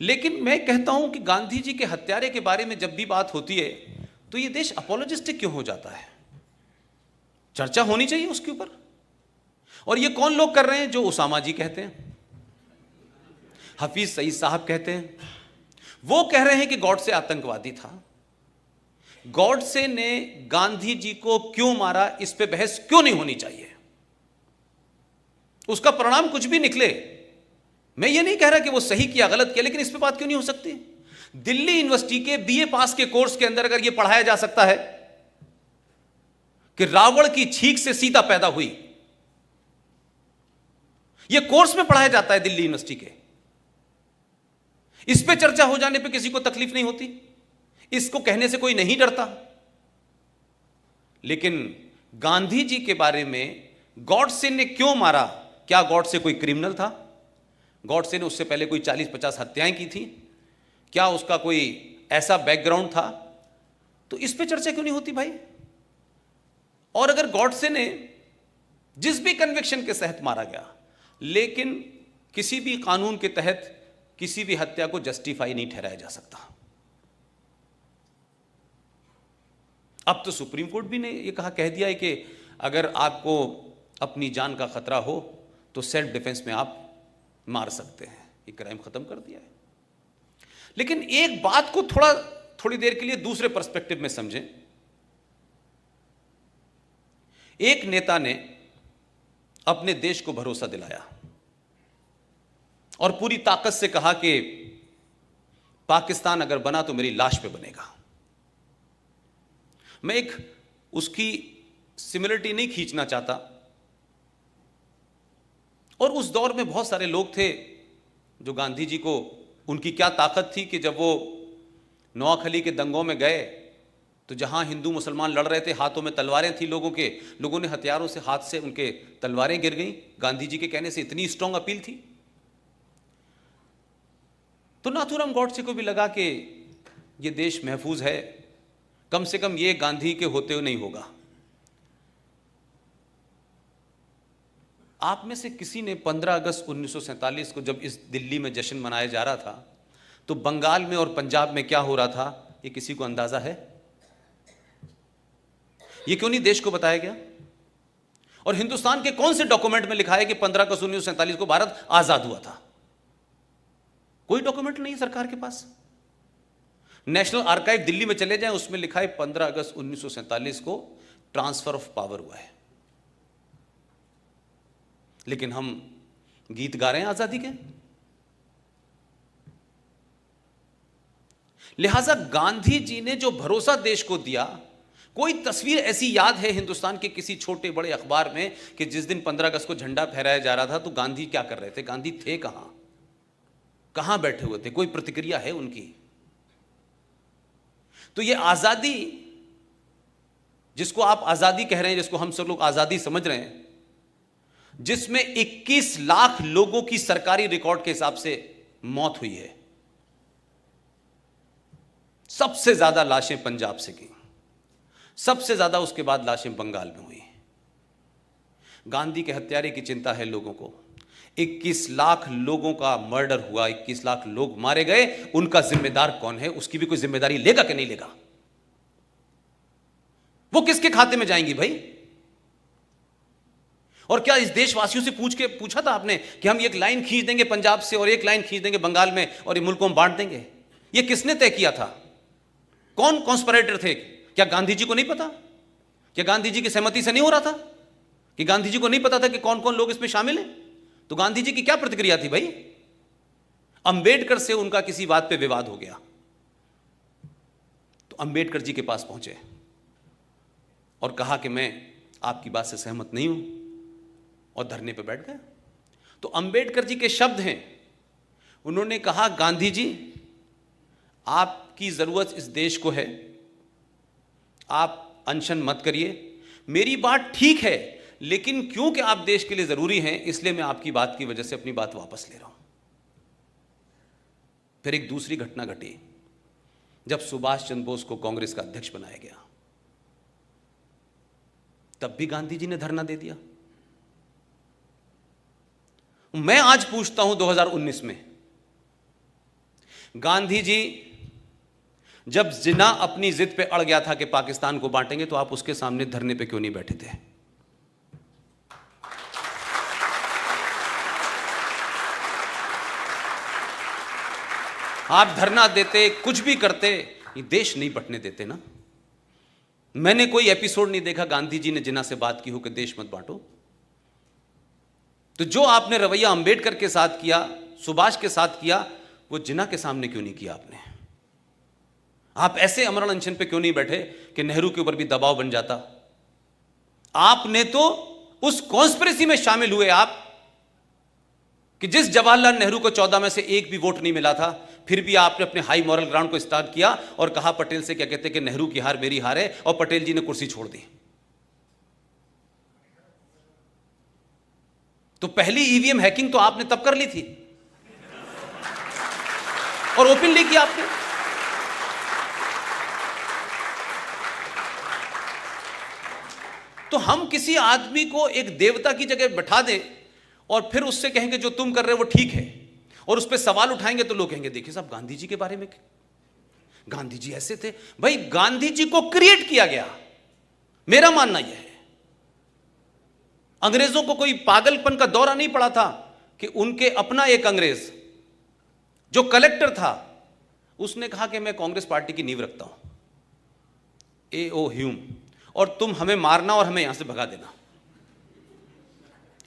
लेकिन मैं कहता हूं कि गांधी जी के हत्यारे के बारे में जब भी बात होती है तो ये देश अपोलोजिस्टिक क्यों हो जाता है? चर्चा होनी चाहिए उसके ऊपर। और ये कौन लोग कर रहे हैं? जो उसामा जी कहते हैं, हफीज सईद साहब कहते हैं, वो कह रहे हैं कि गॉडसे आतंकवादी था। गॉडसे ने गांधी जी को क्यों मारा, इस पे बहस क्यों नहीं होनी चाहिए? उसका परिणाम कुछ भी निकले, मैं ये नहीं कह रहा कि वो सही किया गलत किया, लेकिन इस पे बात क्यों नहीं हो सकती? दिल्ली यूनिवर्सिटी के बीए पास के कोर्स के अंदर अगर यह पढ़ाया जा सकता है कि रावण की छींक से सीता पैदा हुई, यह कोर्स में पढ़ाया जाता है दिल्ली यूनिवर्सिटी के, इस पे चर्चा हो जाने पे किसी को तकलीफ नहीं होती, इसको कहने से कोई नहीं डरता। लेकिन गांधी जी के बारे में गॉडसे ने क्यों मारा? क्या गॉडसे कोई क्रिमिनल था? गॉडसे ने उससे पहले कोई 40-50 हत्याएं की थी? क्या उसका कोई ऐसा बैकग्राउंड था? तो इस पे चर्चा क्यों नहीं होती भाई? और अगर गॉडसे ने जिस भी कन्विक्शन के तहत मारा गया, लेकिन किसी भी कानून के तहत किसी भी हत्या को जस्टिफाई नहीं ठहराया जा सकता। अब तो सुप्रीम कोर्ट भी ने यह कह दिया है कि अगर आपको अपनी जान का खतरा हो तो सेल्फ डिफेंस में आप मार सकते हैं। ये क्राइम खत्म कर दिया है। लेकिन एक बात को थोड़ी देर के लिए दूसरे पर्सपेक्टिव में समझें। एक नेता ने अपने देश को भरोसा दिलाया और पूरी ताकत से कहा कि पाकिस्तान अगर बना तो मेरी लाश पे बनेगा। मैं एक उसकी सिमिलरिटी नहीं खींचना चाहता, और उस दौर में बहुत सारे लोग थे जो गांधी जी को, उनकी क्या ताकत थी कि जब वो नोआखली के दंगों में गए तो जहां हिंदू मुसलमान लड़ रहे थे, हाथों में तलवारें थी लोगों ने हथियारों से, हाथ से उनके तलवारें गिर गईं। गांधी जी के कहने से इतनी स्ट्रांग अपील थी। तो नाथूराम गॉडसे को भी लगा कि ये देश महफूज है, कम से कम ये गांधी के होते हुए नहीं होगा। आप में से किसी ने 15 अगस्त 1947 को जब इस दिल्ली में जश्न मनाया जा रहा था तो बंगाल में और पंजाब में क्या हो रहा था, ये किसी को अंदाजा है? ये क्यों नहीं देश को बताया गया? और हिंदुस्तान के कौन से डॉक्यूमेंट में लिखा है कि 15 अगस्त 1947 को भारत आजाद हुआ था? कोई डॉक्यूमेंट नहीं सरकार के पास। नेशनल आर्काइव दिल्ली में चले जाएं, उसमें लिखा है 15 अगस्त 1947 को ट्रांसफर ऑफ पावर हुआ है। लेकिन हम गीत गा रहे हैं आजादी के। लिहाजा गांधी जी ने जो भरोसा देश को दिया, कोई तस्वीर ऐसी याद है हिंदुस्तान के किसी छोटे बड़े अखबार में कि जिस दिन 15 अगस्त को झंडा फहराया जा रहा था तो गांधी क्या कर रहे थे? गांधी थे कहां बैठे हुए थे? कोई प्रतिक्रिया है उनकी? तो ये आजादी, जिसको आप आजादी कह रहे हैं, जिसको हम सब लोग आजादी समझ रहे हैं, जिसमें 21 लाख लोगों की सरकारी रिकॉर्ड के हिसाब से मौत हुई है, सबसे ज्यादा लाशें पंजाब से की, सबसे ज्यादा उसके बाद लाशें बंगाल में हुई। गांधी के हत्यारे की चिंता है लोगों को। 21 लाख लोगों का मर्डर हुआ, 21 लाख लोग मारे गए, उनका जिम्मेदार कौन है? उसकी भी कोई जिम्मेदारी लेगा कि नहीं लेगा? वो किसके खाते में जाएंगी भाई? और क्या इस देशवासियों से पूछा था आपने कि हम एक लाइन खींच देंगे पंजाब से और एक लाइन खींच देंगे बंगाल में और ये मुल्क को हम बांट देंगे? ये किसने तय किया था? कौन कॉन्स्पिरेटर थे? क्या गांधी जी को नहीं पता? क्या गांधी जी की सहमति से नहीं हो रहा था? कि गांधी जी को नहीं पता था कि कौन कौन लोग इसमें शामिल हैं? तो गांधी जी की क्या प्रतिक्रिया थी भाई? अंबेडकर से उनका किसी बात पे विवाद हो गया तो अंबेडकर जी के पास पहुंचे और कहा कि मैं आपकी बात से सहमत नहीं हूं, और धरने पे बैठ गए। तो अंबेडकर जी के शब्द हैं, उन्होंने कहा, गांधी जी, आपकी जरूरत इस देश को है, आप अनशन मत करिए, मेरी बात ठीक है, लेकिन क्योंकि आप देश के लिए जरूरी हैं, इसलिए मैं आपकी बात की वजह से अपनी बात वापस ले रहा हूं। फिर एक दूसरी घटना घटी जब सुभाष चंद्र बोस को कांग्रेस का अध्यक्ष बनाया गया, तब भी गांधी जी ने धरना दे दिया। मैं आज पूछता हूं 2019 में गांधी जी जब जिन्ना अपनी जिद पे अड़ गया था कि पाकिस्तान को बांटेंगे, तो आप उसके सामने धरने पे क्यों नहीं बैठे थे? आप धरना देते, कुछ भी करते, ये देश नहीं बंटने देते ना। मैंने कोई एपिसोड नहीं देखा गांधी जी ने जिन्ना से बात की हो कि देश मत बांटो। तो जो आपने रवैया अंबेडकर के साथ किया, सुभाष के साथ किया, वो जिन्ना के सामने क्यों नहीं किया आपने? आप ऐसे अमरण अनशन पे क्यों नहीं बैठे कि नेहरू के ऊपर भी दबाव बन जाता? आपने तो उस कॉन्स्पिरेसी में शामिल हुए आप कि जिस जवाहरलाल नेहरू को 14 में से एक भी वोट नहीं मिला था, फिर भी आपने अपने हाई मॉरल ग्राउंड को स्टार्ट किया और कहा पटेल से, क्या कहते हैं कि नेहरू की हार मेरी हार है, और पटेल जी ने कुर्सी छोड़ दी। तो पहली ईवीएम हैकिंग तो आपने तब कर ली थी और ओपनली किया आपने। तो हम किसी आदमी को एक देवता की जगह बैठा दें और फिर उससे कहेंगे जो तुम कर रहे हो वो ठीक है, और उस पर सवाल उठाएंगे तो लोग कहेंगे देखिए साहब गांधी जी के बारे में, गांधी जी ऐसे थे। भाई गांधी जी को क्रिएट किया गया, मेरा मानना यह है। अंग्रेजों को कोई पागलपन का दौरा नहीं पड़ा था कि उनके अपना एक अंग्रेज जो कलेक्टर था, उसने कहा कि मैं कांग्रेस पार्टी की नींव रखता हूं, A.O. ह्यूम, और तुम हमें मारना और हमें यहां से भगा देना।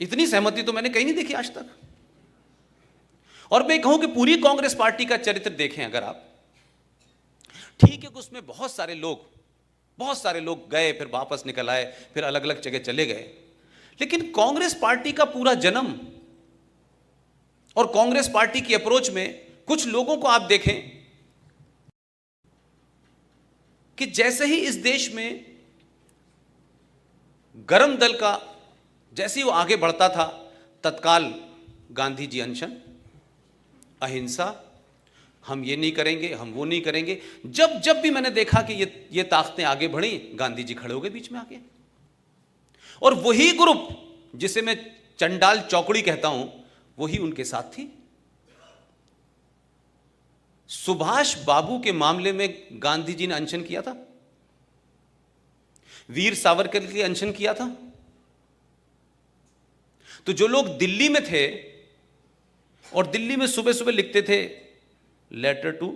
इतनी सहमति तो मैंने कहीं नहीं देखी आज तक। और मैं कहूं कि पूरी कांग्रेस पार्टी का चरित्र देखें अगर आप, ठीक है कि उसमें बहुत सारे लोग गए, फिर वापस निकल आए, फिर अलग अलग जगह चले गए, लेकिन कांग्रेस पार्टी का पूरा जन्म और कांग्रेस पार्टी की अप्रोच में कुछ लोगों को आप देखें कि जैसे ही इस देश में गरम दल का जैसे ही वो आगे बढ़ता था, तत्काल गांधी जी अनशन, अहिंसा, हम ये नहीं करेंगे, हम वो नहीं करेंगे। जब भी मैंने देखा कि ये ताकतें आगे बढ़ी, गांधी जी खड़े हो गए बीच में आके। और वही ग्रुप जिसे मैं चंडाल चौकड़ी कहता हूं, वही उनके साथ थी। सुभाष बाबू के मामले में गांधी जी ने अनशन किया था, वीर सावरकर के लिए अनशन किया था। तो जो लोग दिल्ली में थे और दिल्ली में सुबह सुबह लिखते थे लेटर टू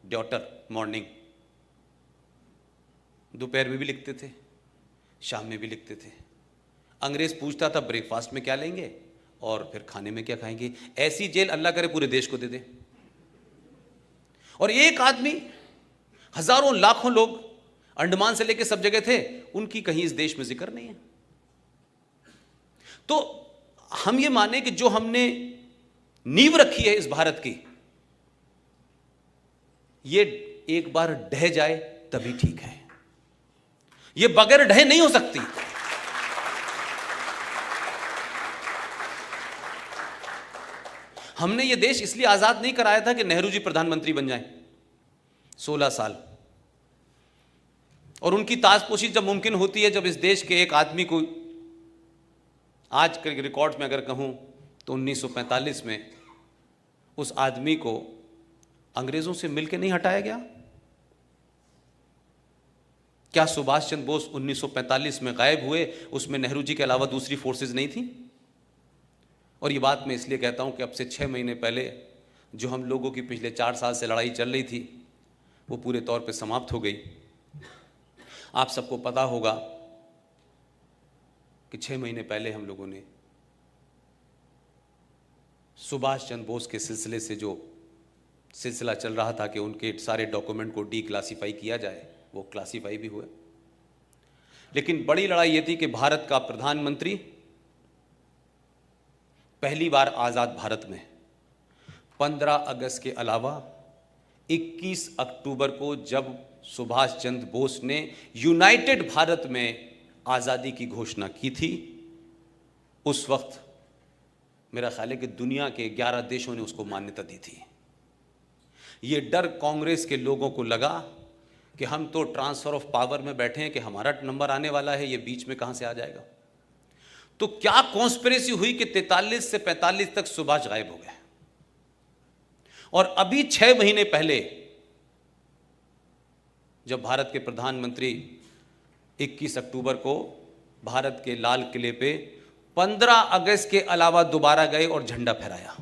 डॉटर मॉर्निंग, दोपहर में भी लिखते थे, शाम में भी लिखते थे। अंग्रेज पूछता था ब्रेकफास्ट में क्या लेंगे और फिर खाने में क्या खाएंगे। ऐसी जेल अल्लाह करे पूरे देश को दे दे। और एक आदमी, हजारों लाखों लोग अंडमान से लेकर सब जगह थे, उनकी कहीं इस देश में जिक्र नहीं है। तो हम ये माने कि जो हमने नींव रखी है इस भारत की, ये एक बार ढह जाए तभी ठीक है, ये बगैर ढहे नहीं हो सकती। हमने ये देश इसलिए आजाद नहीं कराया था कि नेहरू जी प्रधानमंत्री बन जाएं 16 साल, और उनकी ताजपोशी जब मुमकिन होती है, जब इस देश के एक आदमी को, आज के रिकॉर्ड में अगर कहूं तो 1945 में उस आदमी को अंग्रेजों से मिलकर नहीं हटाया गया। क्या सुभाष चंद्र बोस 1945 में गायब हुए, उसमें नेहरू जी के अलावा दूसरी फोर्सेस नहीं थी? और ये बात मैं इसलिए कहता हूं कि अब से 6 महीने पहले जो हम लोगों की पिछले 4 साल से लड़ाई चल रही थी, वो पूरे तौर पे समाप्त हो गई। आप सबको पता होगा कि 6 महीने पहले हम लोगों ने सुभाष चंद्र बोस के सिलसिले से जो सिलसिला चल रहा था कि उनके सारे डॉक्यूमेंट को डीक्लासिफाई किया जाए, वो क्लासिफाई भी हुए। लेकिन बड़ी लड़ाई ये थी कि भारत का प्रधानमंत्री पहली बार आज़ाद भारत में 15 अगस्त के अलावा 21 अक्टूबर को जब सुभाष चंद्र बोस ने यूनाइटेड भारत में आज़ादी की घोषणा की थी, उस वक्त मेरा ख्याल है कि दुनिया के 11 देशों ने उसको मान्यता दी थी। ये डर कांग्रेस के लोगों को लगा कि हम तो ट्रांसफर ऑफ पावर में बैठे हैं कि हमारा नंबर आने वाला है, ये बीच में कहां से आ जाएगा। तो क्या कॉन्स्पिरेसी हुई कि 43 से 45 तक सुभाष गायब हो गए, और अभी 6 महीने पहले जब भारत के प्रधानमंत्री 21 अक्टूबर को भारत के लाल किले पे 15 अगस्त के अलावा दोबारा गए और झंडा फहराया,